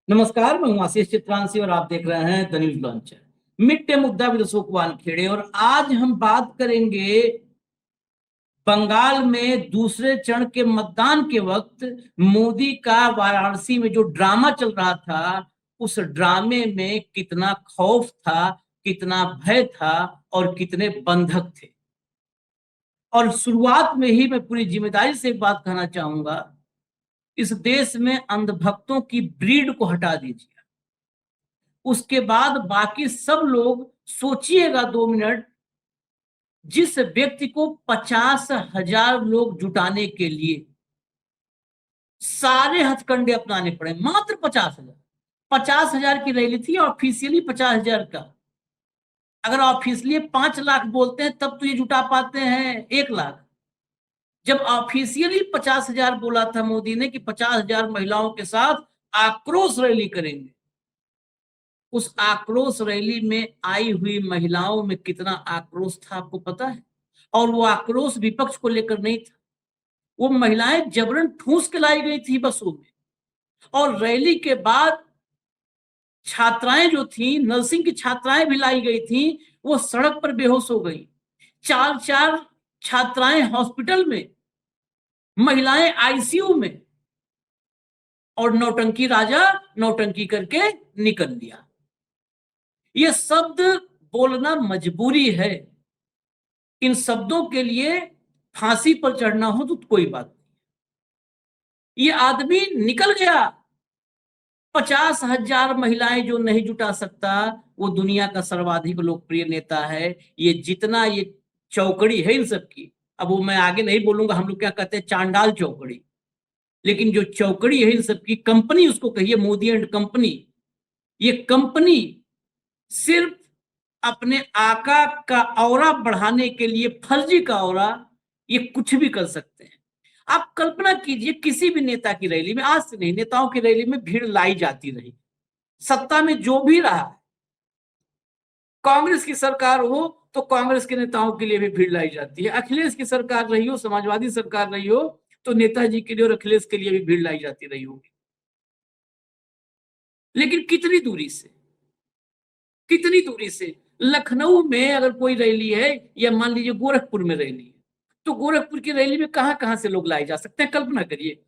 नमस्कार, मैं हूं आशीष चित्रांशी और आप देख रहे हैं the news launcher. Mid day मुद्दा विद अशोक वानखेड़े। और आज हम बात करेंगे बंगाल में दूसरे चरण के मतदान के वक्त मोदी का वाराणसी में जो ड्रामा चल रहा था, उस ड्रामे में कितना खौफ था, कितना भय था और कितने बंधक थे। और शुरुआत में ही मैं पूरी जिम्मेदारी से एक बात कहना चाहूंगा, इस देश में अंधभक्तों की ब्रीड को हटा दीजिए। उसके बाद बाकी सब लोग सोचिएगा 2 मिनट। जिस व्यक्ति को 50,000 लोग जुटाने के लिए सारे हथकंडे अपनाने पड़े, मात्र 50,000। 50,000 की रैली थी, ऑफिशियली 50,000 का। अगर ऑफिशियली 5 लाख बोलते हैं तब तो ये जुटा पाते हैं 1 लाख। जब ऑफिशियली 50,000 बोला था मोदी ने कि 50,000 महिलाओं के साथ आक्रोश रैली करेंगे, उस आक्रोश रैली में आई हुई महिलाओं में कितना आक्रोश था आपको पता है? और वो आक्रोश विपक्ष को लेकर नहीं था, वो महिलाएं जबरन ठूस के लाई गई थी बसों में। और रैली के बाद छात्राएं जो थी, नर्सिंग की छात्राएं भी लाई गई थी, वो सड़क पर बेहोश हो गई। 4-4 छात्राएं हॉस्पिटल में, महिलाएं आईसीयू में। और नौटंकी राजा नौटंकी करके निकल लिया। ये शब्द बोलना मजबूरी है। इन शब्दों के लिए फांसी पर चढ़ना हो तो कोई बात नहीं। ये आदमी निकल गया। 50,000 महिलाएं जो नहीं जुटा सकता, वो दुनिया का सर्वाधिक लोकप्रिय नेता है। ये जितना ये चौकड़ी है इन सब की, अब वो मैं आगे नहीं बोलूंगा, हम लोग क्या कहते हैं, चांडाल चौकड़ी। लेकिन जो चौकड़ी है इन सब की, कंपनी उसको कहिए, मोदी एंड कंपनी, ये कंपनी सिर्फ अपने आका का औरा बढ़ाने के लिए, फर्जी का औरा, ये कुछ भी कर सकते हैं। आप कल्पना कीजिए, किसी भी नेता की रैली में, आज से नहीं, नेताओं की रैली में भीड़ लाई जाती रही, सत्ता में जो भी रहा। कांग्रेस की सरकार हो तो कांग्रेस के नेताओं के लिए भी भीड़ लाई जाती है, अखिलेश की सरकार रही हो, समाजवादी सरकार रही हो, तो नेताजी के लिए और अखिलेश के लिए भी भीड़ लाई जाती रही होगी। लेकिन कितनी दूरी से, कितनी दूरी से। लखनऊ में अगर कोई रैली है, या मान लीजिए गोरखपुर में रैली है, तो गोरखपुर की रैली में कहां कहां से लोग लाए जा सकते हैं, कल्पना करिए।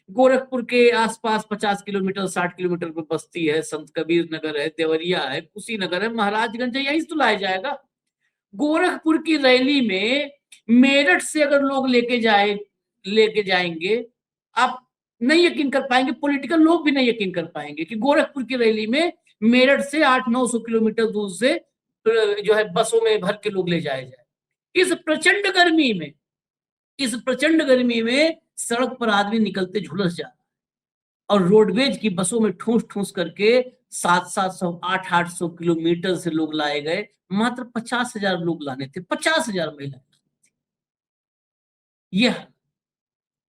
गोरखपुर के आसपास 50 किलोमीटर 60 किलोमीटर में बस्ती है, संत कबीर नगर है, देवरिया है, कुशीनगर है, महाराजगंज है, यहीं से तो लाया जाएगा। गोरखपुर की रैली में मेरठ से अगर लोग लेके जाएंगे, आप नहीं यकीन कर पाएंगे, पॉलिटिकल लोग भी नहीं यकीन कर पाएंगे कि गोरखपुर की रैली में मेरठ से 800-900 किलोमीटर दूर से जो है बसों में भर के लोग ले जाए जाए। इस प्रचंड गर्मी में, इस प्रचंड गर्मी में सड़क पर आदमी निकलते झुलस जाता, और रोडवेज की बसों में ठूस ठूस करके 700-700 800-800 किलोमीटर से लोग लाए गए। मात्र 50,000 लोग लाने थे, 50,000 महिला। यह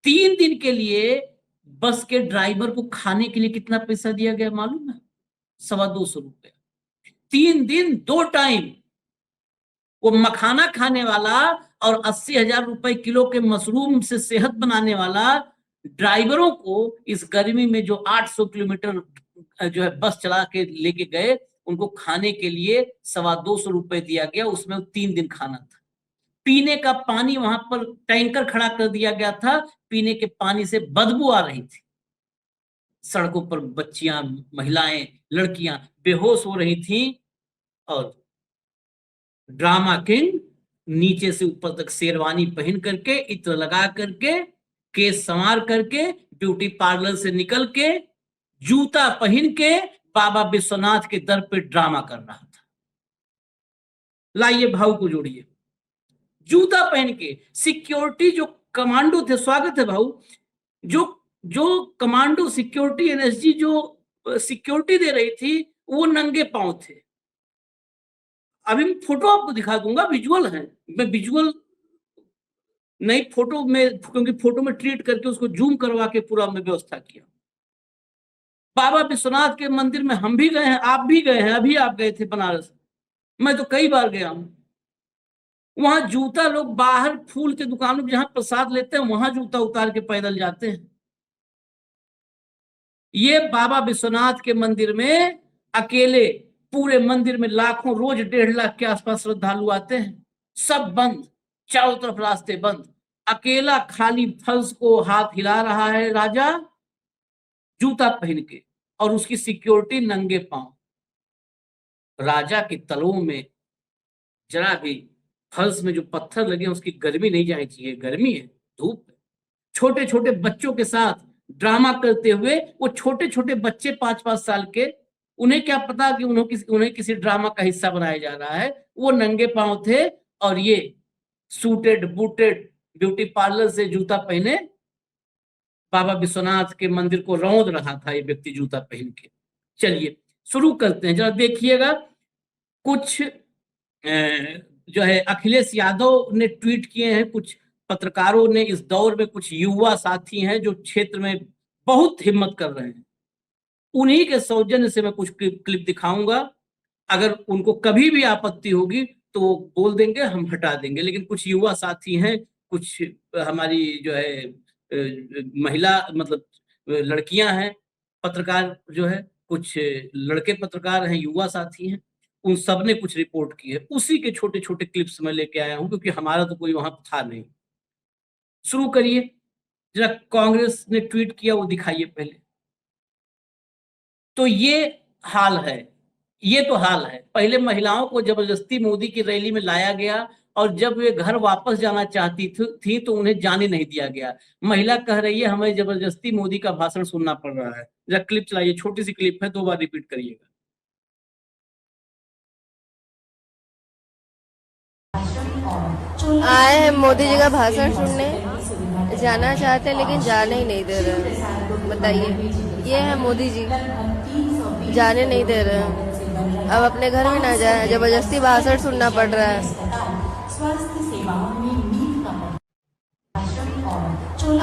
3 दिन के लिए बस के ड्राइवर को खाने के लिए कितना पैसा दिया गया मालूम है? 225 रुपए। 3 दिन 2 टाइम वो मखाना खाने वाला और 80,000 रुपए किलो के मशरूम से सेहत बनाने वाला ड्राइवरों को इस गर्मी में जो 800 किलोमीटर जो है बस चला के लेके गए, उनको खाने के लिए 225 रुपए दिया गया। उसमें 3 दिन खाना था। पीने का पानी वहां पर टैंकर खड़ा कर दिया गया था, पीने के पानी से बदबू आ रही थी। सड़कों पर बच्चियां, महिलाएं, लड़कियां बेहोश हो रही थी। और ड्रामा किंग नीचे से ऊपर तक शेरवानी पहन करके, इत्र लगा करके, केस संवार करके, ब्यूटी पार्लर से निकल के, जूता पहन के बाबा विश्वनाथ के दर पे ड्रामा कर रहा था। लाइए भाव को जोड़िए। जूता पहन के सिक्योरिटी जो कमांडो थे, स्वागत है भाऊ, जो जो कमांडो सिक्योरिटी एनएसजी जो सिक्योरिटी दे रही थी, वो नंगे पांव थे। अभी मैं फोटो आपको दिखा दूंगा, विजुअल है, मैं विजुअल नहीं, फोटो में, क्योंकि फोटो में ट्रीट करके उसको जूम करवा के पूरा मैं व्यवस्था किया। बाबा विश्वनाथ के मंदिर में हम भी गए हैं, आप भी गए हैं, अभी आप गए थे बनारस, मैं तो कई बार गया हूं। वहां जूता लोग बाहर फूल के दुकानों में जहां प्रसाद लेते हैं, वहां जूता उतार के पैदल जाते हैं। ये बाबा विश्वनाथ के मंदिर में अकेले, पूरे मंदिर में लाखों, रोज 1.5 लाख के आसपास श्रद्धालु आते हैं, सब बंद, चारों तरफ रास्ते बंद, अकेला खाली फर्श को हाथ हिला रहा है राजा, जूता पहन के, और उसकी सिक्योरिटी नंगे पांव। राजा के तलों में जरा भी फर्श में जो पत्थर लगे उसकी गर्मी नहीं जानी चाहिए, गर्मी है, धूप है। छोटे छोटे बच्चों के साथ ड्रामा करते हुए, वो छोटे छोटे बच्चे 5-5 साल के, उन्हें क्या पता कि उन्हें किसी ड्रामा का हिस्सा बनाया जा रहा है। वो नंगे पांव थे और ये सूटेड बूटेड ब्यूटी पार्लर से जूता पहने बाबा विश्वनाथ के मंदिर को रौंद रहा था ये व्यक्ति जूता पहन के। चलिए शुरू करते हैं, जरा देखिएगा। कुछ जो है अखिलेश यादव ने ट्वीट किए हैं, कुछ पत्रकारों ने, इस दौर में कुछ युवा साथी हैं जो क्षेत्र में बहुत हिम्मत कर रहे हैं, उन्हीं के सौजन्य से मैं कुछ क्लिप दिखाऊंगा। अगर उनको कभी भी आपत्ति होगी तो बोल देंगे, हम हटा देंगे, लेकिन कुछ युवा साथी हैं, कुछ हमारी जो है महिला, मतलब लड़कियां हैं पत्रकार जो है, कुछ लड़के पत्रकार हैं, युवा साथी हैं, उन सब ने कुछ रिपोर्ट की है, उसी के छोटे छोटे क्लिप्स मैं लेके आया हूं, क्योंकि हमारा तो कोई वहां था नहीं। शुरू करिए, जरा कांग्रेस ने ट्वीट किया वो दिखाइए पहले। तो ये हाल है, ये तो हाल है। पहले महिलाओं को जबरदस्ती मोदी की रैली में लाया गया, और जब वे घर वापस जाना चाहती थी तो उन्हें जाने नहीं दिया गया। महिला कह रही है हमें जबरदस्ती मोदी का भाषण सुनना पड़ रहा है। जरा क्लिप चलाइए, छोटी सी क्लिप है, 2 बार रिपीट करिएगा। आए हैं मोदी जी का भाषण सुनने, जाना चाहते हैं लेकिन जाने ही नहीं दे रहे। बताइए, ये है मोदी जी, जाने नहीं दे रहे, अब अपने घर में ना जाए, जबरदस्ती भाषण सुनना पड़ रहा है।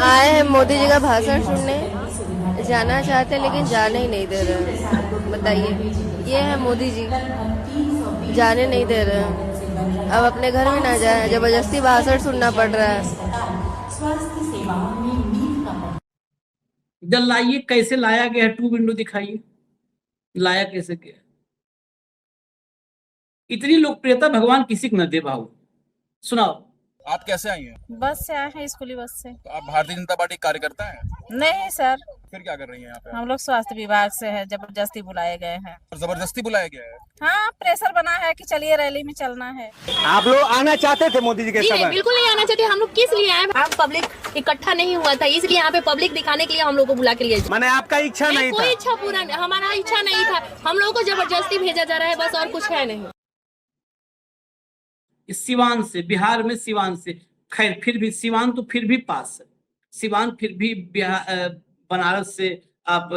आए हैं मोदी जी का भाषण सुनने, जाना चाहते हैं लेकिन जाने ही नहीं दे रहे। बताइए, ये है मोदी जी, जाने नहीं दे रहे, अब अपने घर में ना जाए, जबरदस्ती भाषण सुनना पड़ रहा है। जब लाइए, कैसे लाया गया है, 2 विंडो दिखाइए, लाया कैसे गया। इतनी लोकप्रियता भगवान किसी को न दे भाऊ। सुनाओ, आप कैसे आई हैं? बस से आए हैं, स्कूली बस से। तो आप भारतीय जनता पार्टी कार्यकर्ता हैं? नहीं सर, फिर क्या कर रही हैं यहाँ पे? हम लोग स्वास्थ्य विभाग से है, जबरदस्ती बुलाए गए हैं। जबरदस्ती बुलाया गया है? हाँ, प्रेशर बना है कि चलिए रैली में चलना है। आप लोग आना चाहते थे मोदी जी के समय? बिल्कुल नहीं आना चाहते। हम लोग किस लिए आए? हम पब्लिक इकट्ठा नहीं हुआ था, इसलिए यहाँ पे पब्लिक दिखाने के लिए हम लोग को बुला के लिए। मैंने आपका इच्छा नहीं था? कोई इच्छा पूरा नहीं, हमारा इच्छा नहीं था, हम लोगों को जबरदस्ती भेजा जा रहा है, बस और कुछ है नहीं। सिवान से, बिहार में सिवान से, खैर फिर भी सिवान तो फिर भी पास है, सिवान फिर भी बनारस से आप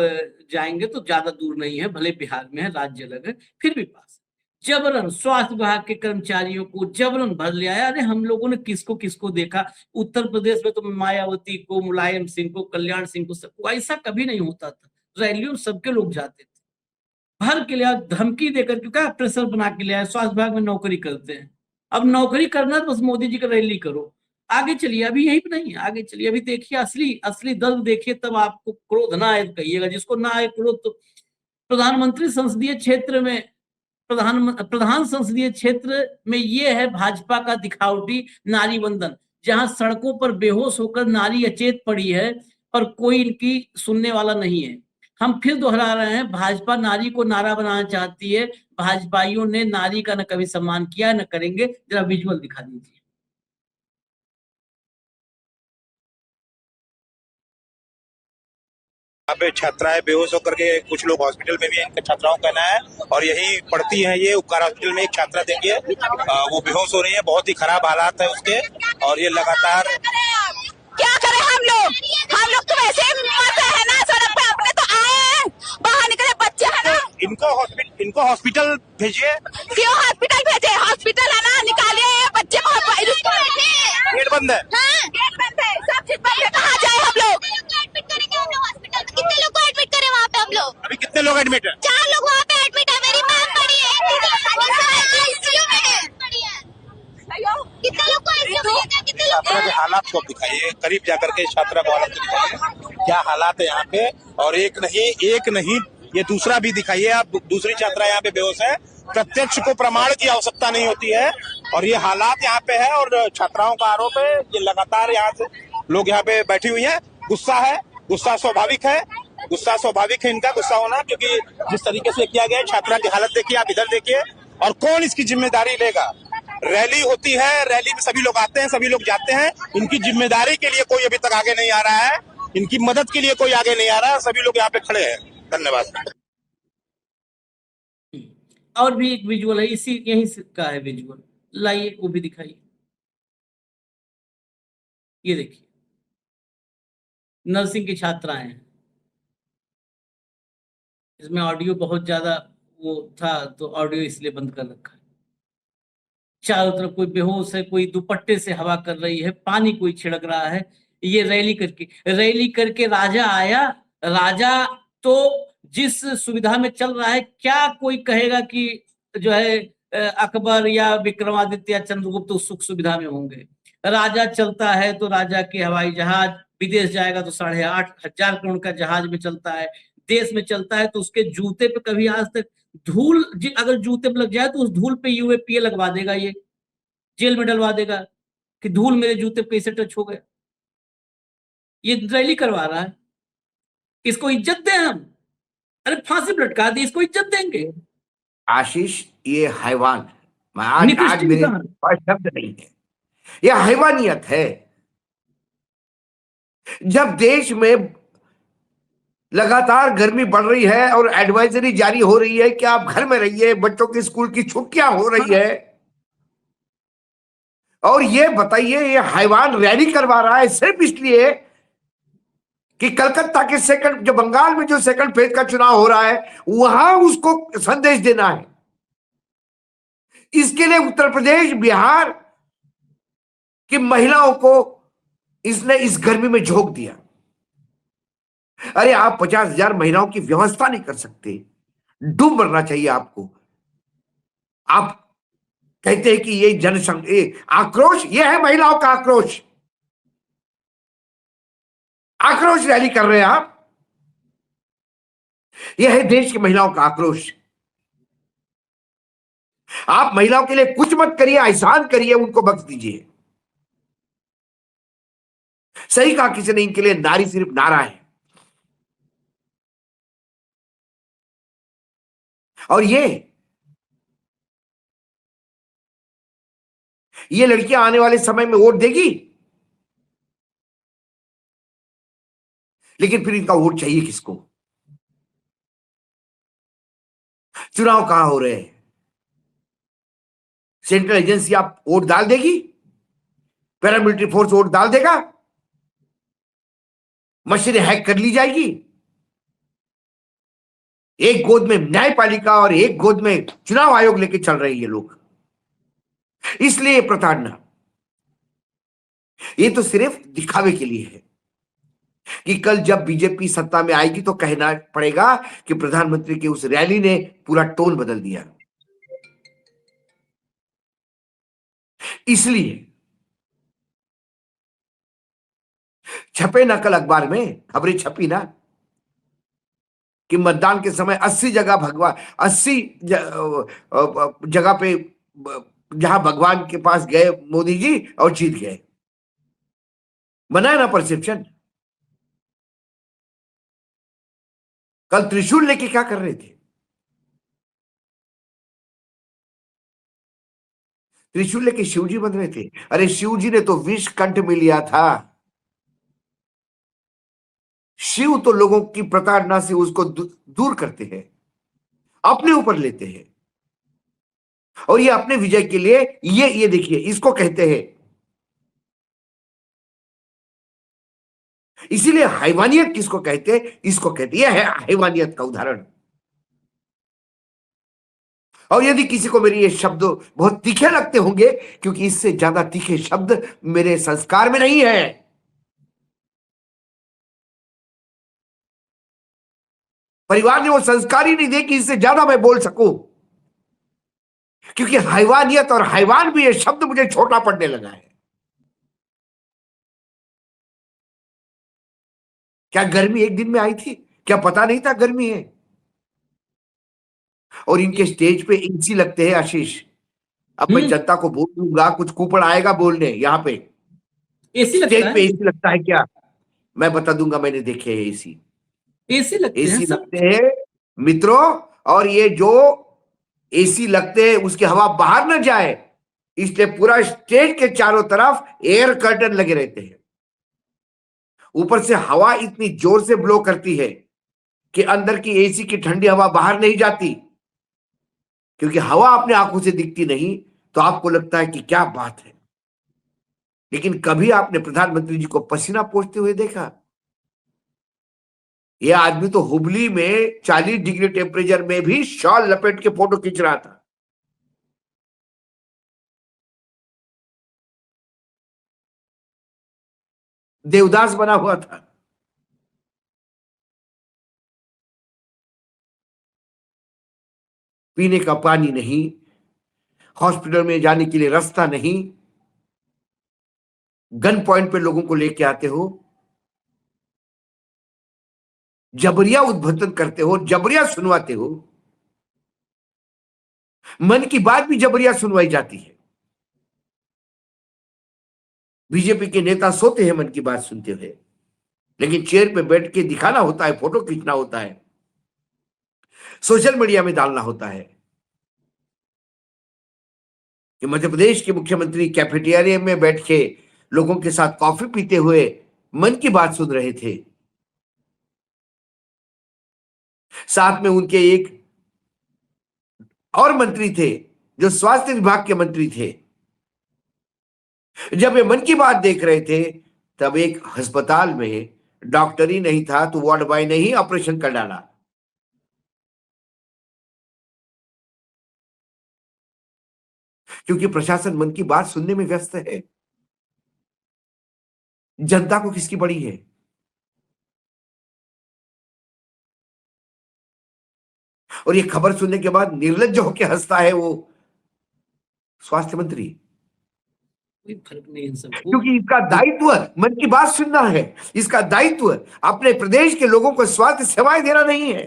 जाएंगे तो ज्यादा दूर नहीं है, भले बिहार में है, राज्य अलग है, फिर भी पास है। जबरन स्वास्थ्य विभाग के कर्मचारियों को जबरन भर ले आया। अरे हम लोगों ने किसको किसको देखा, उत्तर प्रदेश में तो मायावती को, मुलायम सिंह को, कल्याण सिंह को, सबको, ऐसा कभी नहीं होता था। रैलियों में सबके लोग जाते थे, भर के लिया, धमकी देकर के, क्या प्रेशर बना के लिया। स्वास्थ्य विभाग में नौकरी करते हैं, अब नौकरी करना तो बस मोदी जी का रैली करो। आगे चलिए, अभी यही नहीं है, आगे चलिए, अभी देखिए असली दर्द देखिए, तब आपको क्रोध ना आए कहिएगा, जिसको ना आए क्रोध। तो प्रधानमंत्री संसदीय क्षेत्र में, प्रधान संसदीय क्षेत्र में ये है भाजपा का दिखावटी नारी वंदन, जहां सड़कों पर बेहोश होकर नारी अचेत पड़ी है, पर कोई इनकी सुनने वाला नहीं है। हम फिर दोहरा रहे हैं, भाजपा नारी को नारा बनाना चाहती है, भाजपाइयों ने नारी का न कभी सम्मान किया न करेंगे। जरा विजुअल दिखा दीजिए। यहाँ पे छात्राएं बेहोश होकर के, कुछ लोग हॉस्पिटल में भी है, छात्राओं का कहना है, और यही पढ़ती हैं, ये उपकार हॉस्पिटल में एक छात्रा देखिए, वो बेहोश हो रही है, बहुत ही खराब हालात है उसके, और ये लगातार। क्या करें हम लोग तो वैसे मरते हैं ना सड़क पे, अपने तो आए बाहर निकले, बच्चे हैं ना। इनको हॉस्पिटल भेजिए। क्यों हॉस्पिटल भेजे? हॉस्पिटल है ना, निकालिए बच्चे को। गेट बंद है। हाँ, गेट बंद है, सब चीज बंद है, कहाँ जाए हम लोग? एडमिट करेंगे हम लोग हॉस्पिटल में। कितने लोग को एडमिट करें वहाँ पे हम लोग? अभी कितने लोग एडमिट है? 4 लोग वहाँ पे एडमिट है। मेरी माँ पड़ी है, ICU में है। कितने लोग को ICU में? कितने छात्रा के हालात को दिखाइए, करीब जाकर के छात्रा को हालात को दिखाइए क्या हालात है यहाँ पे। और एक नहीं ये दूसरा भी दिखाइए आप, दूसरी छात्रा यहाँ पे बेहोश है। प्रत्यक्ष को प्रमाण की आवश्यकता नहीं होती है और ये हालात यहाँ पे है। और छात्राओं का आरोप है ये लगातार यहाँ से लोग यहाँ पे बैठी हुई है। गुस्सा स्वाभाविक है इनका गुस्सा होना, क्योंकि जिस तरीके से किया गया है। छात्रा की हालत देखिए, आप इधर देखिए। और कौन इसकी जिम्मेदारी लेगा? रैली होती है, रैली में सभी लोग आते हैं, सभी लोग जाते हैं। इनकी जिम्मेदारी के लिए कोई अभी तक आगे नहीं आ रहा है, इनकी मदद के लिए कोई आगे नहीं आ रहा है। सभी लोग यहाँ पे खड़े हैं। धन्यवाद। और भी एक विजुअल है, इसी यही का है विजुअल, लाइए वो भी दिखाइए। ये देखिए नर्सिंग की छात्राएं हैं। इसमें ऑडियो बहुत ज्यादा वो था तो ऑडियो इसलिए बंद कर रखा है। चारों तरफ कोई बेहोश है, कोई दुपट्टे से हवा कर रही है, पानी कोई छिड़क रहा है। ये रैली करके राजा आया। राजा तो जिस सुविधा में चल रहा है, क्या कोई कहेगा कि जो है अकबर या विक्रमादित्य या चंद्रगुप्त तो सुख सुविधा में होंगे। राजा चलता है तो राजा के हवाई जहाज, विदेश जाएगा तो 8,500 करोड़ का जहाज में चलता है। देश में चलता है तो उसके जूते पे कभी आज तक धूल अगर जूते पे लग जाए तो उस धूल पे यूएपीए लगवा देगा, ये जेल में डलवा देगा कि धूल मेरे जूते पे कैसे टच हो गया। ये रैली करवा रहा है, इसको इज्जत दें हम? अरे फांसी पर लटका दी, इसको इज्जत देंगे? आशीष, ये हैवान, मैं आज निकृष्ट मेरे इंसान। पास शब्द नहीं है, यह हैवानियत है। जब देश में लगातार गर्मी बढ़ रही है और एडवाइजरी जारी हो रही है कि आप घर में रहिए, बच्चों की स्कूल की छुट्टियां हो रही है, और ये बताइए ये हैवान रैली करवा रहा है सिर्फ इसलिए कि कलकत्ता के जो बंगाल में जो सेकंड फेज का चुनाव हो रहा है वहां उसको संदेश देना है। इसके लिए उत्तर प्रदेश, बिहार की महिलाओं को इसने इस गर्मी में झोंक दिया। अरे आप 50,000 महिलाओं की व्यवस्था नहीं कर सकते, डूब मरना चाहिए आपको। आप कहते हैं कि ये आक्रोश, ये है महिलाओं का आक्रोश। आक्रोश रैली कर रहे हैं आप, यह है देश की महिलाओं का आक्रोश। आप महिलाओं के लिए कुछ मत करिए, एहसान करिए, उनको बख्श दीजिए। सही कहा किसी ने, इनके लिए नारी सिर्फ नारा है। और ये लड़कियां आने वाले समय में वोट देगी, लेकिन फिर इनका वोट चाहिए किसको? चुनाव कहां हो रहे हैं? सेंट्रल एजेंसी आप वोट डाल देगी, पैरामिलिट्री फोर्स वोट डाल देगा, मशीनें हैक कर ली जाएगी। एक गोद में न्यायपालिका और एक गोद में चुनाव आयोग लेके चल रहे हैं ये लोग। इसलिए प्रताड़ना, ये तो सिर्फ दिखावे के लिए है कि कल जब बीजेपी सत्ता में आएगी तो कहना पड़ेगा कि प्रधानमंत्री की उस रैली ने पूरा टोन बदल दिया। इसलिए छपे ना, कल अखबार में खबरें छपी ना कि मतदान के समय 80 जगह पे जहां भगवान के पास गए मोदी जी और जीत गए। बनाया ना परसेप्शन। कल त्रिशूल लेके क्या कर रहे थे? त्रिशूल लेके शिवजी बन रहे थे। अरे शिवजी ने तो विष कंठ में लिया था। शिव तो लोगों की प्रताड़ना से उसको दूर करते हैं, अपने ऊपर लेते हैं, और ये अपने विजय के लिए ये देखिए, इसको कहते हैं। इसीलिए हैवानियत किसको कहते हैं? इसको कहते हैं। यह है हैवानियत का उदाहरण। और यदि किसी को मेरे ये शब्द बहुत तीखे लगते होंगे, क्योंकि इससे ज्यादा तीखे शब्द मेरे संस्कार में नहीं है। परिवार ने वो संस्कार ही नहीं दिए कि इससे ज्यादा मैं बोल सकूं, क्योंकि हैवानियत और हैवान भी ये शब्द मुझे छोटा पड़ने लगा है। क्या गर्मी एक दिन में आई थी? क्या पता नहीं था गर्मी है? और इनके स्टेज पे एसी लगते हैं आशीष। अब मैं जनता को बोल दूंगा, कुछ कूपन आएगा बोलने, यहाँ पे एसी लगता स्टेज पे है, एसी लगता है क्या? मैं बता दूंगा, मैंने देखे हैं एसी। एसी लगते हैं एसी सब। लगते हैं मित्रों, और ये जो एसी लगते हैं उसकी हवा बाहर न जाए, इसलिए पूरा स्टेज के चारों तरफ एयर कर्टन लगे रहते हैं। ऊपर से हवा इतनी जोर से ब्लो करती है कि अंदर की एसी की ठंडी हवा बाहर नहीं जाती, क्योंकि हवा अपने आंखों से दिखती नहीं, तो आपको लगता है कि क्या बात है। लेकिन कभी आपने प्रधानमंत्री जी को पसीना पोंछते हुए देखा? यह आदमी तो हुबली में 40 डिग्री टेम्परेचर में भी शॉल लपेट के फोटो खींच रहा था। देवदास बना हुआ था। पीने का पानी नहीं, हॉस्पिटल में जाने के लिए रास्ता नहीं, गन पॉइंट पे लोगों को लेके आते हो, जबरिया उद्भटन करते हो, जबरिया सुनवाते हो। मन की बात भी जबरिया सुनवाई जाती है। बीजेपी के नेता सोते हैं मन की बात सुनते हुए, लेकिन चेयर पे बैठ के दिखाना होता है, फोटो खींचना होता है, सोशल मीडिया में डालना होता है कि मध्य प्रदेश के मुख्यमंत्री कैफेटेरिया में बैठ के लोगों के साथ कॉफी पीते हुए मन की बात सुन रहे थे। साथ में उनके एक और मंत्री थे जो स्वास्थ्य विभाग के मंत्री थे। जब वे मन की बात देख रहे थे, तब एक अस्पताल में डॉक्टर ही नहीं था, तो वार्ड बॉय ने ही ऑपरेशन कर डाला। क्योंकि प्रशासन मन की बात सुनने में व्यस्त है। जनता को किसकी पड़ी है? और ये खबर सुनने के बाद निर्लज्ज होकर हंसता है वो स्वास्थ्य मंत्री, कोई फर्क नहीं इन सबको। क्योंकि इसका दायित्व मन की बात सुनना है। इसका दायित्व अपने प्रदेश के लोगों को स्वास्थ्य सेवाएं देना नहीं है।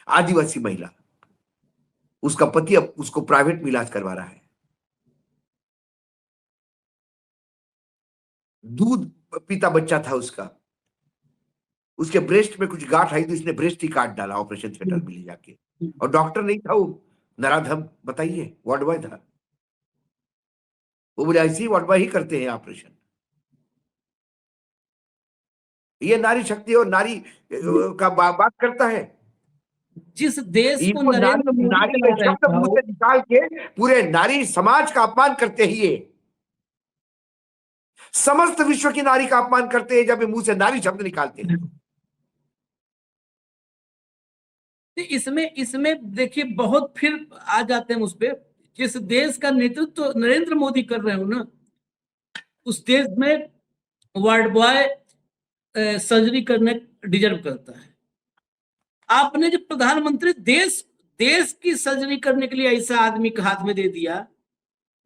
आदिवासी महिला, उसका पति अब उसको प्राइवेट में इलाज करवा रहा है। दूध पीता बच्चा था उसका, उसके ब्रेस्ट में कुछ गांठ आई तो इसने ब्रेस्ट ही काट डाला ऑपरेशन थिएटर में ले जाके। और डॉक्टर नहीं था वो, नराधम, बताइए, वार्ड बॉय था। वो बोले ऐसे ही वार्ड बॉय ही करते हैं ऑपरेशन। ये नारी शक्ति और नारी का बात करता है। जिस देश को इनको नरेंद्र मोदी नारी चला के रहे शब्द मुंह से निकाल के पूरे नारी समाज का अपमान करते ही ये समस्त विश्व की नारी का अपमान करते हैं जब ये मुंह से नारी शब्द निकालते हैं। इसमें इसमें देखिए बहुत फिर आ जाते हैं उस पे। जिस देश का नेतृत्व तो नरेंद्र मोदी कर रहे हो ना, उस देश में वार्ड बॉय सर्जरी करने डिजर्व करता है। आपने जब प्रधानमंत्री देश की सर्जरी करने के लिए ऐसा आदमी के हाथ में दे दिया,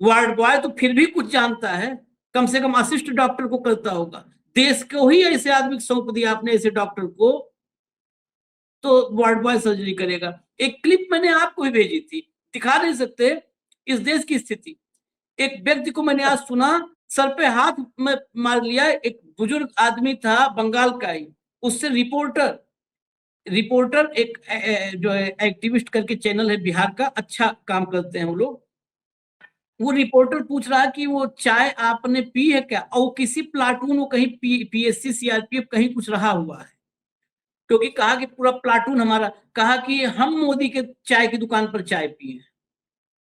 वार्ड बॉय तो फिर भी कुछ जानता है, कम से कम असिस्ट डॉक्टर को करता होगा। देश को ही ऐसे आदमी को सौंप दिया आपने, ऐसे डॉक्टर को, तो वार्ड बॉय सर्जरी करेगा। एक क्लिप मैंने आपको भी भेजी थी, दिखा नहीं सकते इस देश की स्थिति। एक व्यक्ति को मैंने आज सुना, सर पे हाथ में मार लिया। एक बुजुर्ग आदमी था, बंगाल का ही, उससे रिपोर्टर एक जो है एक्टिविस्ट करके चैनल है बिहार का, अच्छा काम करते हैं वो लोग। वो रिपोर्टर पूछ रहा है कि वो चाय आपने पी है क्या, और किसी प्लाटून वो कहीं पीएससी सीआरपीएफ कहीं कुछ रहा हुआ है, क्योंकि कहा कि पूरा प्लाटून हमारा, कहा कि हम मोदी के चाय की दुकान पर चाय पिए।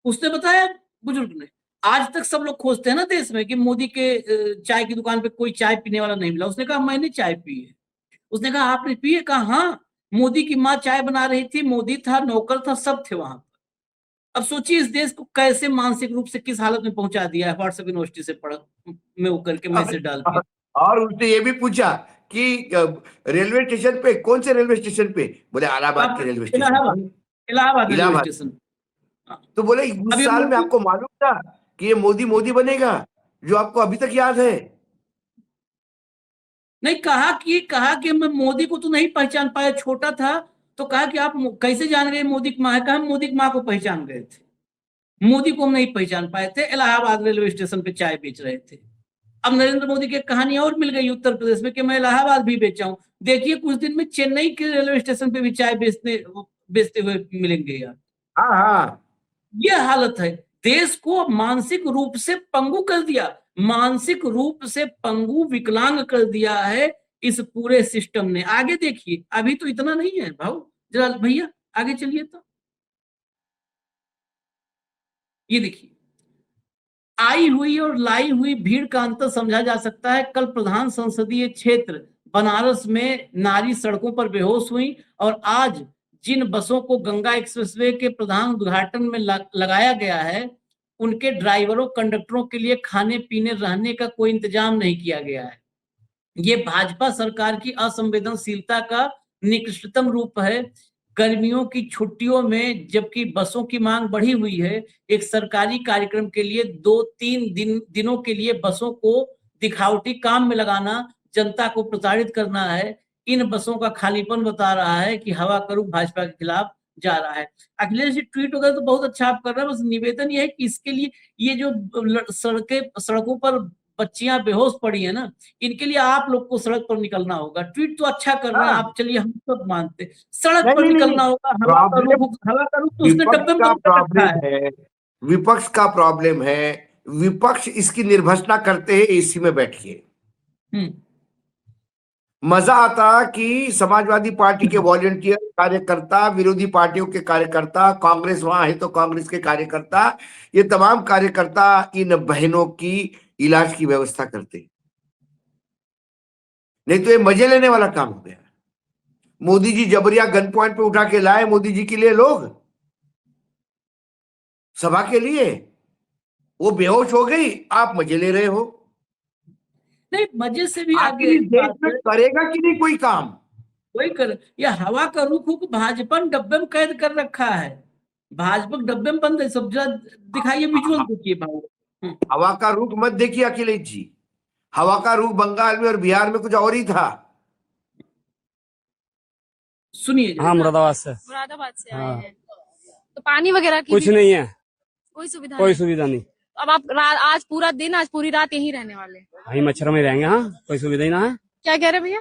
उसने बताया बुजुर्ग ने, आज तक सब लोग खोजते हैं ना देश में कि मोदी के चाय की दुकान पे कोई चाय पीने वाला नहीं मिला। उसने कहा मैंने चाय पी है। उसने कहा आपने पी है? कहा हाँ, मोदी की माँ चाय बना रही थी, मोदी था, नौकर था, सब थे वहां पर। अब सोचिए इस देश को कैसे मानसिक रूप से किस हालत में पहुंचा दिया है। व्हाट्सएप यूनिवर्सिटी से पढ़ में वो करके मैसेज डाल के। और उसने ये भी पूछा कि रेलवे स्टेशन पे, कौन से रेलवे स्टेशन पे? बोले इलाहाबाद के railway station. Allahabad railway station. तो बोले उस साल में आपको मालूम था कि ये मोदी बनेगा, जो आपको अभी तक याद है? नहीं, कहा कि मैं मोदी को तो नहीं पहचान पाया, छोटा था तो कहा कि आप कैसे जान गए मोदी की माँ है? कहा हम मोदी की माँ को पहचान गए थे, मोदी को हम नहीं पहचान पाए थे। इलाहाबाद रेलवे स्टेशन पे चाय बेच रहे थे। अब नरेंद्र मोदी की कहानी और मिल गई उत्तर प्रदेश में कि मैं इलाहाबाद भी बेचा हूं। देखिए कुछ दिन में चेन्नई के रेलवे स्टेशन पे भी चाय बेचते हुए मिलेंगे यार। हाँ हाँ, ये हालत है, देश को मानसिक रूप से पंगु कर दिया, मानसिक रूप से पंगु विकलांग कर दिया है इस पूरे सिस्टम ने। आगे देखिए, अभी तो इतना नहीं है भाऊ, जरा भैया आगे चलिए। तो ये देखिए, आई हुई और लाई हुई भीड़ का अंतर समझा जा सकता है। कल प्रधान संसदीय क्षेत्र बनारस में नारी सड़कों पर बेहोश हुई और आज जिन बसों को गंगा एक्सप्रेसवे के प्रधान उद्घाटन में लगाया गया है, उनके ड्राइवरों कंडक्टरों के लिए खाने पीने रहने का कोई इंतजाम नहीं किया गया है। ये भाजपा सरकार की असंवेदनशीलता का निकृष्टतम रूप है। गर्मियों की छुट्टियों में जबकि बसों की मांग बढ़ी हुई है, एक सरकारी कार्यक्रम के लिए 2-3 दिनों के लिए बसों को दिखावटी काम में लगाना, जनता को प्रताड़ित करना है। इन बसों का खालीपन बता रहा है कि हवा का रुख भाजपा के खिलाफ जा रहा है। अखिलेश जी ट्वीट वगैरह तो बहुत अच्छा आप कर रहे हैं, बस निवेदन ये है कि इसके लिए ये जो सड़कों पर बच्चियां बेहोश पड़ी है ना, इनके लिए आप लोग को सड़क पर निकलना होगा। ट्वीट तो अच्छा कर रहे हैं आप, चलिए हम सब मानते, सड़क पर निकलना होगा। हवा का रुख तो उसने डब्बे में रखा है। विपक्ष का प्रॉब्लम है, विपक्ष इसकी निर्भसना करते हैं एसी में बैठिए। मजा आता कि समाजवादी पार्टी के वॉलंटियर कार्यकर्ता, विरोधी पार्टियों के कार्यकर्ता, कांग्रेस वहां है तो कांग्रेस के कार्यकर्ता, ये तमाम कार्यकर्ता इन बहनों की इलाज की व्यवस्था करते, नहीं तो ये मजे लेने वाला काम हो गया। मोदी जी जबरिया गन पॉइंट पे उठा के लाए मोदी जी के लिए लोग सभा के लिए, वो बेहोश हो गई, आप मजे ले रहे हो। नहीं, मजे से भी आगे आगे देश में करेगा कि नहीं कोई काम? वही कर, या हवा का रुख भाजपा ने डब्बे में कैद कर रखा है, भाजपा डब्बे में बंद है सब। जरा दिखाइए, विजुअल देखिए भाई। हवा का रुख मत देखिए अखिलेश जी, हवा का रुख बंगाल में और बिहार में कुछ और ही था। सुनिए, हाँ, मुरादाबाद से आए हैं, तो पानी वगैरह की कुछ नहीं है, कोई सुविधा नहीं। अब आप आज पूरा दिन, आज पूरी रात यहीं रहने वाले? वही मच्छर में रहेंगे। हाँ, कोई सुविधा ही ना है। क्या कह रहे भैया?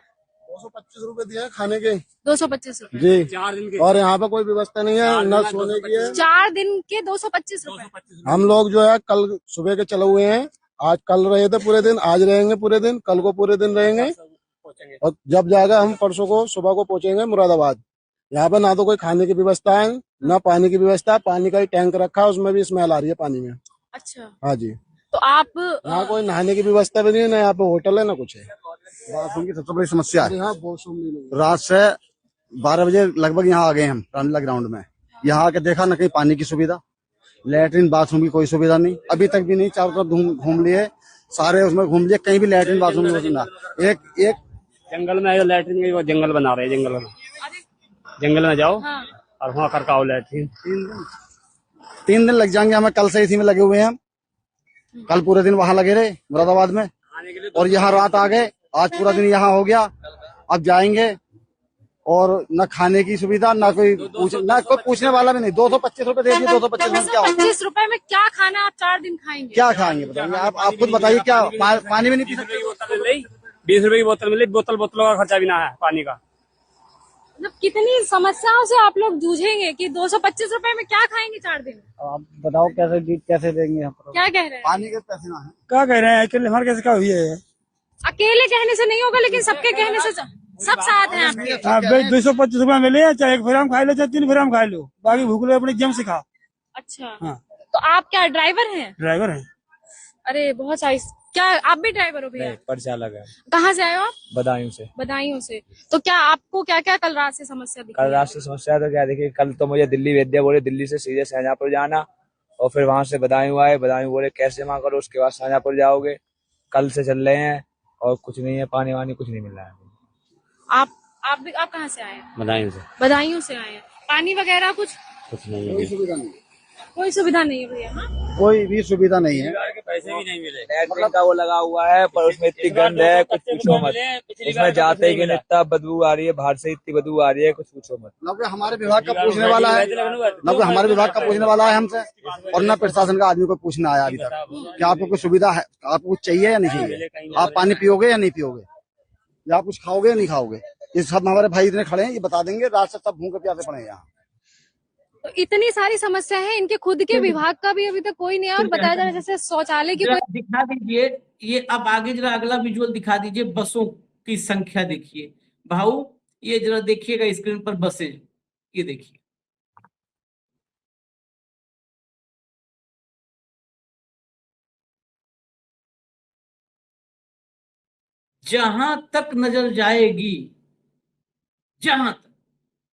225 रुपए दिए खाने के। 225 रुपए जी, 4 दिन के। और यहाँ पे कोई व्यवस्था नहीं है, न सोने की है। 4 दिन के 225 रुपए। हम लोग जो है कल सुबह के चले हुए हैं, आज कल रहे थे पूरे दिन, आज रहेंगे पूरे दिन, कल को पूरे दिन रहेंगे, और जब जाएगा हम परसों को सुबह को पहुंचेंगे मुरादाबाद। यहाँ पे ना तो कोई खाने की व्यवस्था है, ना पानी की व्यवस्था। पानी का ही टैंक रखा है, उसमें भी स्मेल आ रही है पानी में। अच्छा, हाँ जी। तो आप यहाँ कोई नहाने की व्यवस्था भी नहीं है, ना यहाँ पे होटल है ना कुछ है। बाथरूम की सबसे बड़ी समस्या है। रात से 12 बजे लगभग यहाँ आ गए हम रामलीला ग्राउंड में। यहाँ आके देखा ना कहीं पानी की सुविधा, लैट्रिन बाथरूम की कोई सुविधा नहीं, अभी तक भी नहीं। चारों तरफ घूम लिए सारे, उसमें घूम लिए, कहीं भी लैट्रिन बाथरूम की सुविधा। एक जंगल में आयो लैट्रिन की, वो जंगल बना रहे हैं। जंगल में जाओ और वहाँ करके आओ लैट्रिन। 3 दिन लग जाएंगे हमें, कल से इसी में लगे हुए हैं हम। कल पूरे दिन वहां लगे रहे मुरादाबाद में, और यहाँ रात आ गए, आज पूरा दिन यहाँ हो गया। अब जाएंगे और न खाने की सुविधा, ना कोई पूछने वाला भी नहीं। 225 रुपए दे दिए, 225 रुपए में क्या खाना आप 4 दिन खाएंगे? क्या खाएंगे बताइए आप खुद बताइए। क्या पानी भी नहीं पी सकते? 20 रुपए की बोतल मिली, बोतलों का खर्चा भी ना है पानी का। मतलब कितनी समस्याओं से आप लोग जूझेंगे कि 225 रुपए में क्या खाएंगे 4 दिन? आप बताओ कैसे देंगे? क्या कह रहे हैं? पानी के पैसे ना है। क्या कह रहे हैं? अकेले हमारे कैसे क्या हुई है? अकेले कहने से नहीं होगा, लेकिन सबके कहने से सब साथ हैं आपके। आप 225 रुपए मिले, चाहे 1 फ्राम खा लो, चाहे 3 फ्राम खा लो, बाकी भूख लो अपने जम से खा। अच्छा, हाँ। तो आप क्या ड्राइवर हैं? ड्राइवर है। अरे बहुत सारी, क्या आप भी ड्राइवर हो भैया? परिचालक है। कहाँ से आए हो आप? बदायूं से। बदायूं से। तो क्या आपको क्या क्या कल रात से समस्या दिखी? कल रात से समस्या तो क्या देखिए, कल तो मुझे दिल्ली भेज बोले, दिल्ली से सीधे शाहजहाँपुर जाना, और फिर वहां से बदायूं आए, बदायूं बोले कैश जमा करो, उसके बाद शाहजहाँपुर जाओगे। कल से चल रहे हैं और कुछ नहीं है, पानी वानी कुछ नहीं मिल रहा है। आप कहाँ से आए हैं? बदायूं से। बदायूं से आए हैं। पानी वगैरह कुछ नहीं है, कोई सुविधा नहीं है भैया। कोई भी सुविधा नहीं है। पैसे भी नहीं मिले। लैट्रिन का वो लगा हुआ है पर उसमें इतनी गंद है कुछ पूछो मत। उसमें जाते ही इतना बदबू आ रही है, बाहर से इतनी बदबू आ रही है कुछ पूछो मत। न कोई हमारे विभाग का पूछने वाला है, न कोई हमारे विभाग का पूछने वाला है हमसे, और न प्रशासन का आदमी को पूछना आया अभी तक कि आपको कोई सुविधा है, आपको कुछ चाहिए या नहीं चाहिए, आप पानी पियोगे या नहीं पियोगे, या आप कुछ खाओगे या नहीं खाओगे। ये सब हमारे भाई इतने खड़े हैं, ये बता देंगे। रात से सब भूखे प्यासे पड़े हैं यहाँ। तो इतनी सारी समस्या है, इनके खुद के विभाग का भी अभी तक कोई नहीं है। और बताया जा रहा है जैसे शौचालय की जरा दिखा दीजिए ये, अब आगे जरा अगला विजुअल दिखा दीजिए। बसों की संख्या देखिए भाऊ, ये जरा देखिएगा स्क्रीन पर बसें, ये देखिए। जहां तक नजर जाएगी, जहां तक,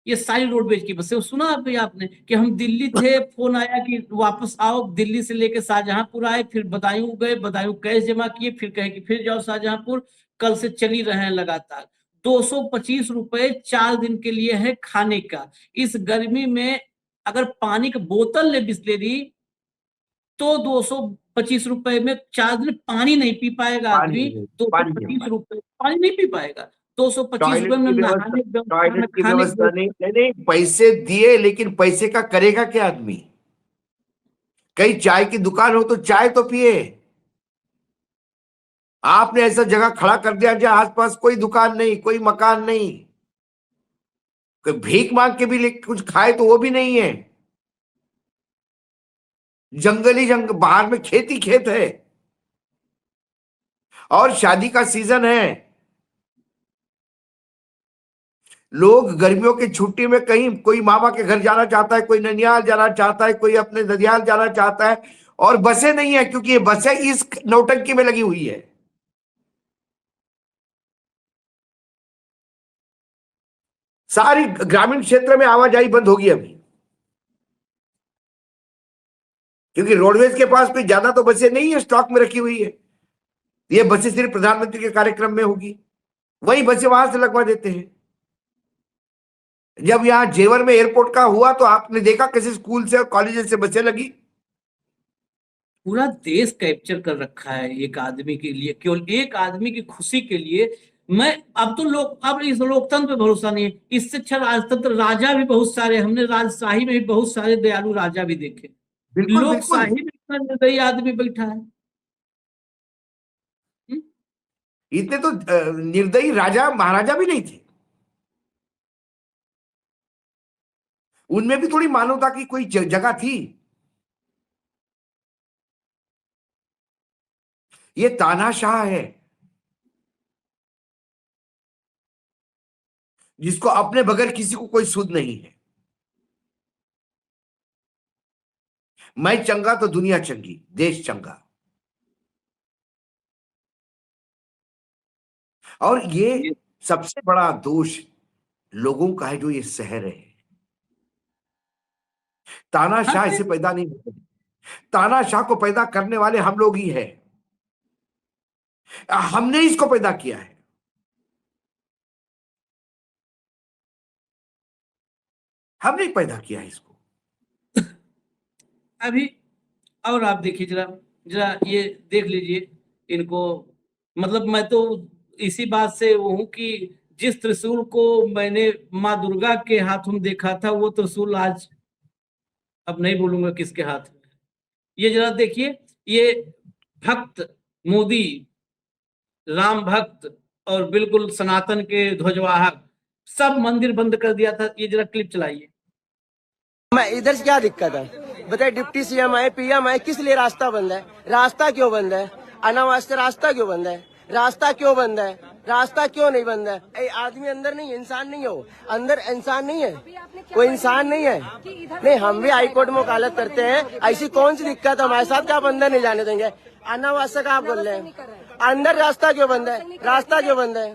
ये सारी रोडवेज की बसें। सुना अभी आपने कि हम दिल्ली थे, फोन आया कि वापस आओ। दिल्ली से लेके शाहजहांपुर आए, फिर बदायूं गए, बदायूं कैश जमा किए, फिर कहे कि फिर जाओ शाहजहांपुर। कल से चली रहे हैं लगातार। 225 रुपए 4 दिन के लिए है खाने का। इस गर्मी में अगर पानी की बोतल ले बिस्लेरी तो 225 रुपए में 4 दिन पानी नहीं पी पाएगा आदमी। 225 रुपए पानी नहीं पी पाएगा। 225 रुपए में नहाने टॉयलेट की व्यवस्था नहीं, पैसे दिए, लेकिन पैसे का करेगा क्या आदमी। कहीं चाय की दुकान हो तो चाय तो पिए। आपने ऐसा जगह खड़ा कर दिया जहां आसपास कोई दुकान नहीं, कोई मकान नहीं, कोई भीख मांग के भी कुछ खाए तो वो भी नहीं है। जंगली बाहर में खेती खेत है, और शादी का सीजन है। लोग गर्मियों की छुट्टी में कहीं कोई मामा के घर जाना चाहता है, कोई ननियाल जाना चाहता है, कोई अपने नदियाल जाना चाहता है, और बसें नहीं है, क्योंकि ये बसें इस नौटंकी में लगी हुई है। सारी ग्रामीण क्षेत्र में आवाजाही बंद होगी अभी, क्योंकि रोडवेज के पास कोई ज्यादा तो बसें नहीं है, स्टॉक में रखी हुई है। ये बसें सिर्फ प्रधानमंत्री के कार्यक्रम में होगी, वही बसें वहां से लगवा देते हैं। जब यहां जेवर में एयरपोर्ट का हुआ तो आपने देखा कैसे स्कूल से और कॉलेज से बसें लगी। पूरा देश कैप्चर कर रखा है एक आदमी के लिए, केवल एक आदमी की खुशी के लिए। मैं अब इस लोकतंत्र पे भरोसा नहीं है। इससे अच्छा राजतंत्र, राजा भी बहुत सारे, हमने राजशाही में भी बहुत सारे दयालु राजा भी देखे। लोकशाही में इतना निर्दयी आदमी बैठा है। इतने तो निर्दयी राजा महाराजा भी नहीं थे। उनमें भी थोड़ी मानवता की कोई जगह थी। ये तानाशाह है, जिसको अपने बगैर किसी को कोई सुध नहीं है। मैं चंगा तो दुनिया चंगी, देश चंगा। और ये सबसे बड़ा दोष लोगों का है जो ये सह रहे हैं। तानाशाह इसे पैदा नहीं होते, तानाशाह को पैदा करने वाले हम लोग ही हैं। हमने इसको पैदा किया है। हमने पैदा किया है इसको। अभी और आप देखिए जरा ये देख लीजिए इनको। मतलब मैं तो इसी बात से वो हूं कि जिस त्रिशूल को मैंने माँ दुर्गा के हाथों में देखा था, वो त्रिशूल आज, अब नहीं बोलूंगा किसके हाथ में। ये जरा देखिए, ये भक्त मोदी, राम भक्त और बिल्कुल सनातन के ध्वजवाहक, सब मंदिर बंद कर दिया था। ये जरा क्लिप चलाइए। मैं इधर से क्या दिक्कत है बताइए। डिप्टी सीएम आए, पीएम आए, किस लिए रास्ता बंद है? रास्ता क्यों बंद है? अनावश्यक रास्ता क्यों बंद है? रास्ता क्यों बंद है? रास्ता क्यों नहीं बंद है? आदमी अंदर नहीं, इंसान नहीं हो, अंदर इंसान नहीं है, कोई इंसान नहीं है। नहीं, हम भी हाईकोर्ट में वकालत करते हैं। ऐसी कौन सी दिक्कत है? हमारे साथ क्या आप अंदर नहीं जाने देंगे? अनावश्यक आप बोल रहे हैं। अंदर रास्ता क्यों बंद है? रास्ता क्यों बंद है?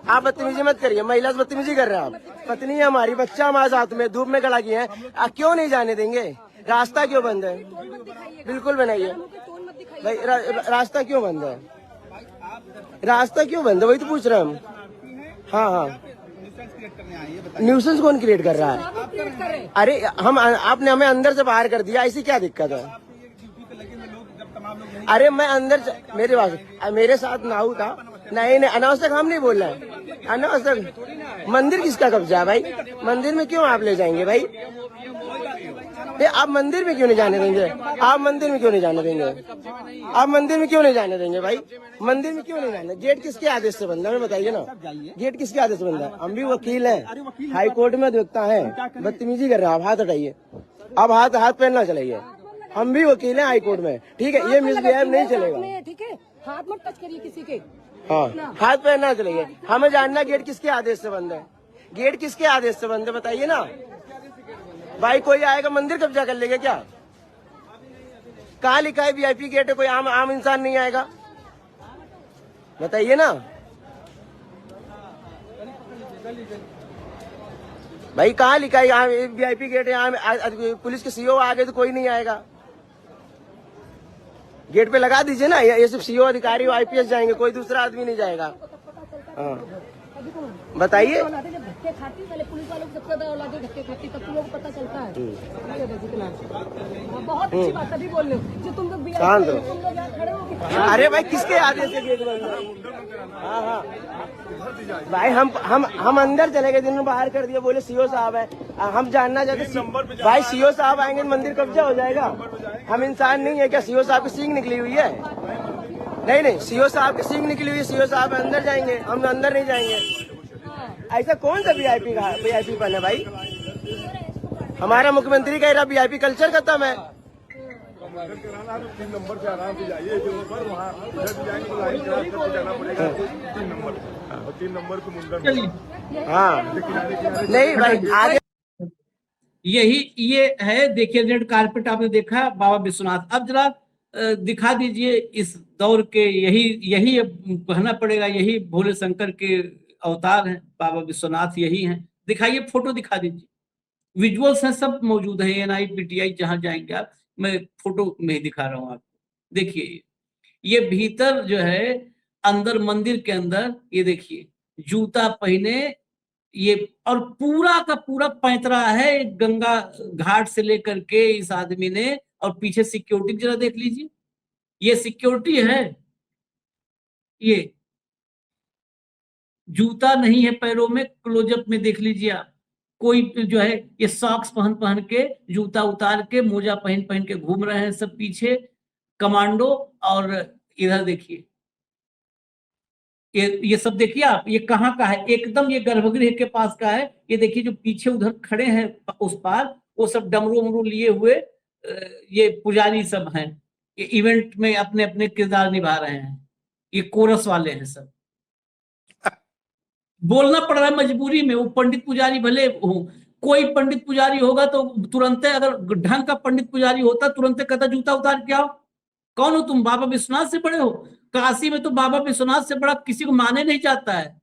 आप बदतमीजी मत करिए। महिला से बदतमीजी कर रहे हैं आप। पत्नी है हमारी, बच्चा हमारे साथ में धूप में खड़ा किए हैं, क्यों नहीं जाने देंगे? रास्ता क्यों बंद है? बिल्कुल बनाइए भाई। रास्ता क्यों बंद है? रास्ता क्यों बंद है? वही तो पूछ रहे हैं हम। हाँ, न्यूसेंस कौन क्रिएट कर रहा है? अरे आपने हमें अंदर से बाहर कर दिया, ऐसी क्या दिक्कत है? अरे मैं अंदर मेरे पास मेरे साथ नाऊ था। नहीं अनावश्यक हम नहीं बोल रहे हैं। अनावश्यक मंदिर किसका कब्जा है भाई? मंदिर में क्यों आप ले जाएंगे भाई? आप मंदिर में क्यों नहीं जाने देंगे? आप मंदिर में क्यों नहीं जाने देंगे? आप मंदिर में क्यों नहीं जाने देंगे भाई? मंदिर में क्यों नहीं जाने? गेट किसके आदेश से बंद है हमें बताइए ना। गेट किसके आदेश से बंद है? हम भी वकील हैं, हाई कोर्ट में अधिवक्ता हैं। बदतमीजी कर रहे हैं आप, हाथ हटाइए। आप हाथ पैर ना चलाइए। हम भी वकील हैं हाई कोर्ट में, ठीक है? ये मिसबिहेव नहीं चलेगा, ठीक है? हाथ मत टच करिए किसी के। हाँ, हाथ पैर ना चलाइए। हमें जानना गेट किसके आदेश से बंद है? गेट किसके आदेश से बंद है बताइए ना भाई। कोई आएगा मंदिर कब्जा कर लेगा क्या? कहाँ लिखा है वीआईपी गेट है? कोई आम इंसान नहीं आएगा, बताइए ना भाई। कहाँ लिखा है यहाँ वीआईपी गेट है? यहाँ पुलिस के सीओ आ गए तो कोई नहीं आएगा। गेट पे लगा दीजिए ना, ये सिर्फ सीओ अधिकारी आईपीएस जाएंगे, कोई दूसरा आदमी नहीं जाएगा। हाँ बताइए। धक्के खाती पहले पुलिस वालों को सबसे ज्यादा औलादे धक्के खाती, तब तुम लोग को पता चलता है। बहुत अच्छी बात अभी बोल रहे हो जो तुम लोग भी शांत हो। तुम लोग यहाँ खड़े हो। अरे भाई किसके आदेश से गेट बंद है? हाँ भाई हम अंदर चले गए, जिन्होंने बाहर कर दिया, बोले सीओ साहब है। हम जानना चाहते भाई सीओ साहब आएंगे मंदिर कब्जा हो जाएगा? हम इंसान नहीं है क्या? सीओ साहब की सींग निकली हुई है? नहीं सीओ साहब की सींग निकली हुई है। सीओ साहब अंदर जाएंगे, हम अंदर नहीं जाएंगे। ऐसा कौन सा वीआईपी पन है भाई? हमारा मुख्यमंत्री कह रहा वीआईपी कल्चर खत्म है। हाँ नहीं भाई आगे ये है। देखिए रेड कारपेट आपने देखा बाबा विश्वनाथ। अब जरा दिखा दीजिए इस दौर के, यही कहना पड़ेगा, यही भोले शंकर के अवतार हैं बाबा विश्वनाथ, यही हैं। दिखाइए, फोटो दिखा दीजिए। विजुअल्स हैं, सब मौजूद हैं, एनआई पीटीआई जहां जाएंगे आप, मैं फोटो में ही दिखा रहा हूं आपको। देखिए ये भीतर जो है अंदर मंदिर के अंदर, ये देखिए जूता पहने ये, और पूरा का पूरा पैंतरा है गंगा घाट से लेकर के इस आदमी ने। और पीछे सिक्योरिटी जरा देख लीजिए, ये सिक्योरिटी है। ये जूता नहीं है पैरों में, क्लोजअप में देख लीजिए आप। कोई जो है ये सॉक्स पहन के, जूता उतार के, मोजा पहन के घूम रहे हैं सब पीछे कमांडो। और इधर देखिए ये सब देखिए आप, ये कहाँ का है? एकदम ये गर्भगृह के पास का है। ये देखिए जो पीछे उधर खड़े हैं उस पार, वो सब डमरू उमरू लिए हुए ये पुजारी सब हैं। ये इवेंट में अपने अपने किरदार निभा रहे हैं, ये कोरस वाले हैं सब। बोलना पड़ रहा है मजबूरी में। वो पंडित पुजारी भले हो, कोई पंडित पुजारी होगा तो तुरंत, अगर ढंग का पंडित पुजारी होता तुरंत कहता जूता उतार के आओ। कौन हो तुम? बाबा विश्वनाथ से बड़े हो? काशी में तो बाबा विश्वनाथ से बड़ा किसी को माने नहीं जाता है।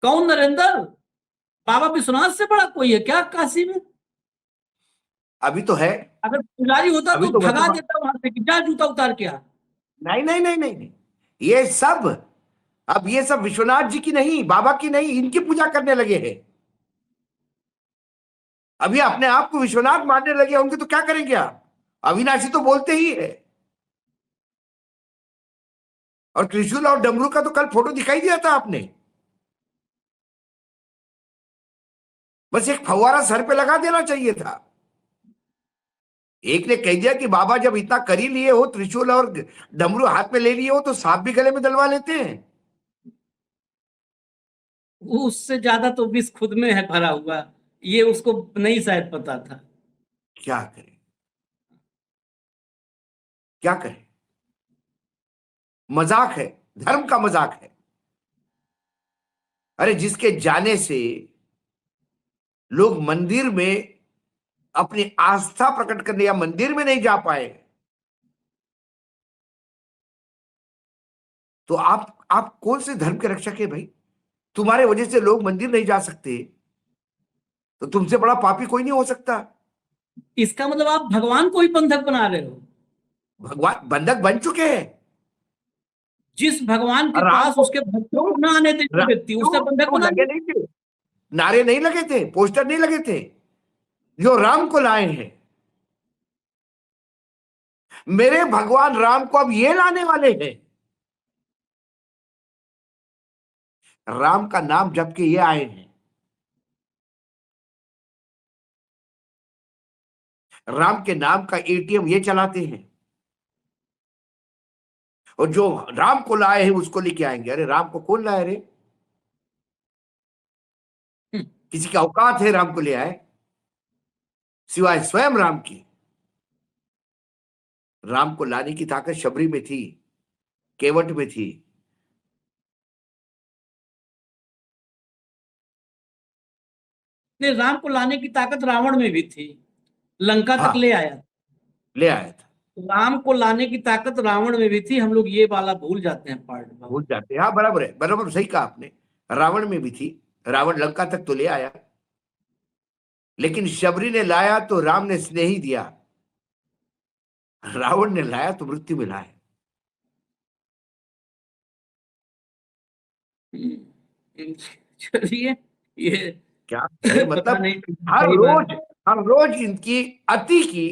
कौन नरेंद्र? बाबा विश्वनाथ से बड़ा कोई है क्या काशी में? अभी तो है। अगर पुजारी होता तो भगा देता वहां से कि जा जूता उतार के आ। नहीं, ये सब अब ये सब विश्वनाथ जी की नहीं, बाबा की नहीं, इनकी पूजा करने लगे हैं। अभी अपने आप को विश्वनाथ मानने लगे होंगे तो क्या करेंगे आप? अविनाशी तो बोलते ही है। और त्रिशूल और डमरू का तो कल फोटो दिखाई दिया था आपने। बस एक फव्वारा सर पे लगा देना चाहिए था। एक ने कह दिया कि बाबा जब इतना कर ही लिए हो, त्रिशूल और डमरू हाथ में ले लिए हो, तो सांप भी गले में डलवा लेते हैं। उससे ज्यादा तो विष खुद में है भरा हुआ, ये उसको नहीं शायद पता था। क्या करे? मजाक है, धर्म का मजाक है। अरे जिसके जाने से लोग मंदिर में अपनी आस्था प्रकट करने या मंदिर में नहीं जा पाए, तो आप कौन से धर्म के रक्षक है भाई? तुम्हारे वजह से लोग मंदिर नहीं जा सकते, तो तुमसे बड़ा पापी कोई नहीं हो सकता। इसका मतलब आप भगवान को ही बंधक बना रहे हो। भगवान बंधक बन चुके हैं। जिस भगवान के पास उसके भक्तों को ना आने देते व्यक्ति, उससे बंधक बना लगे नहीं थे, नारे नहीं लगे थे, पोस्टर नहीं लगे थे, जो राम को लाए हैं। मेरे भगवान राम को अब ये लाने वाले हैं। राम का नाम जप के ये आए हैं, राम के नाम का एटीएम ये चलाते हैं, और जो राम को लाए हैं उसको लेके आएंगे। अरे राम को कौन लाए रे? किसी की औकात है राम को ले आए सिवाय स्वयं राम की? राम को लाने की ताकत शबरी में थी, केवट में थी। नहीं, राम को लाने की ताकत रावण में भी थी, लंका हाँ, तक ले आया था। राम को लाने की ताकत रावण में भी थी। हम लोग ये वाला भूल जाते हैं पार्ट, भूल जाते हैं। हाँ बराबर है, बराबर सही कहा आपने। रावण में भी थी, रावण लंका तक तो ले आया, लेकिन शबरी ने लाया तो राम ने स्नेह ही दिया, रावण ने लाया तो मृत्यु मिला है। चलिए, ये क्या मतलब नहीं, हर रोज इनकी अति की,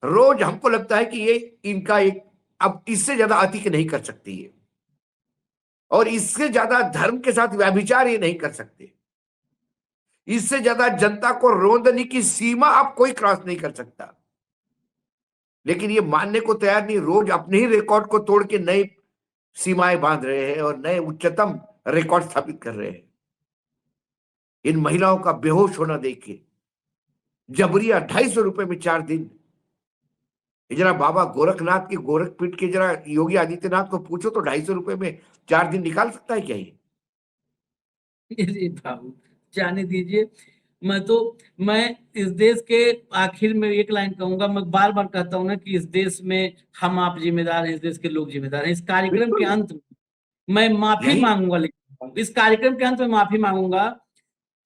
रोज हमको लगता है कि ये इनका एक, अब इससे ज्यादा अति के नहीं कर सकती है, और इससे ज्यादा धर्म के साथ व्यभिचार ये नहीं कर सकते, इससे ज्यादा जनता को रोंदने की सीमा अब कोई क्रॉस नहीं कर सकता। लेकिन ये मानने को तैयार नहीं, रोज अपने ही रिकॉर्ड को तोड़ के नई सीमाएं बांध रहे हैं और नए उच्चतम रिकॉर्ड स्थापित कर रहे हैं। इन महिलाओं का बेहोश होना देख के, जबरिया 250 रुपए में 4 दिन। जरा बाबा गोरखनाथ के गोरखपीठ के जरा योगी आदित्यनाथ को पूछो तो 250 रुपए में 4 दिन निकाल सकता है क्या ये? बाबू जाने दीजिए। मैं इस देश के आखिर में एक लाइन कहूंगा, मैं बार बार कहता हूं ना कि इस देश में हम आप जिम्मेदार हैं, इस देश के लोग जिम्मेदार हैं। इस कार्यक्रम के अंत में मैं माफी मांगूंगा, लेकिन इस कार्यक्रम के अंत में माफी मांगूंगा।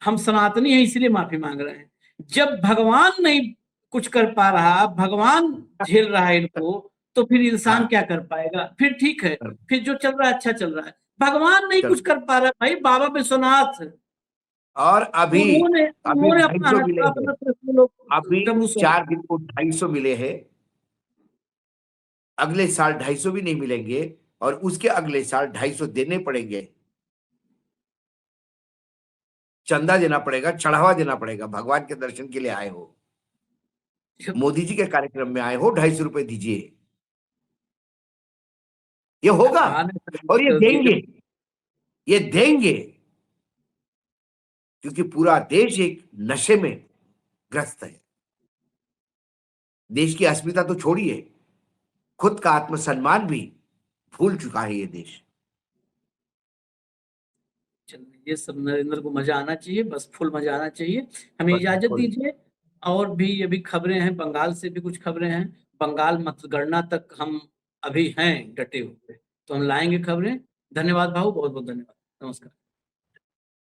हम सनातनी हैं इसलिए माफी मांग रहे हैं। जब भगवान नहीं कुछ कर पा रहा, भगवान झेल रहा है इनको, तो फिर इंसान क्या कर पाएगा? फिर ठीक है, फिर जो चल रहा है अच्छा चल रहा है। भगवान नहीं कुछ कर पा रहा भाई, बाबा विश्वनाथ, और अभी उन्होंने अपना 4 दिन को 250 मिले हैं, अगले साल 250 भी नहीं मिलेंगे, और उसके अगले साल 250 देने पड़ेंगे, चंदा देना पड़ेगा, चढ़ावा देना पड़ेगा। भगवान के दर्शन के लिए आए हो, मोदी जी के कार्यक्रम में आए हो, 250 रुपए दीजिए। ये होगा और ये देंगे, क्योंकि पूरा देश एक नशे में ग्रस्त है। देश की अस्मिता तो छोड़िए, खुद का आत्मसम्मान भी भूल चुका है ये देश। ये सब नरेंद्र को मजा आना चाहिए, बस फुल मजा आना चाहिए। हमें इजाजत दीजिए। और भी अभी खबरें हैं, बंगाल से भी कुछ खबरें हैं। बंगाल मतगणना तक हम अभी हैं डटे हुए, तो हम लाएंगे खबरें। धन्यवाद भाऊ, बहुत बहुत धन्यवाद, नमस्कार।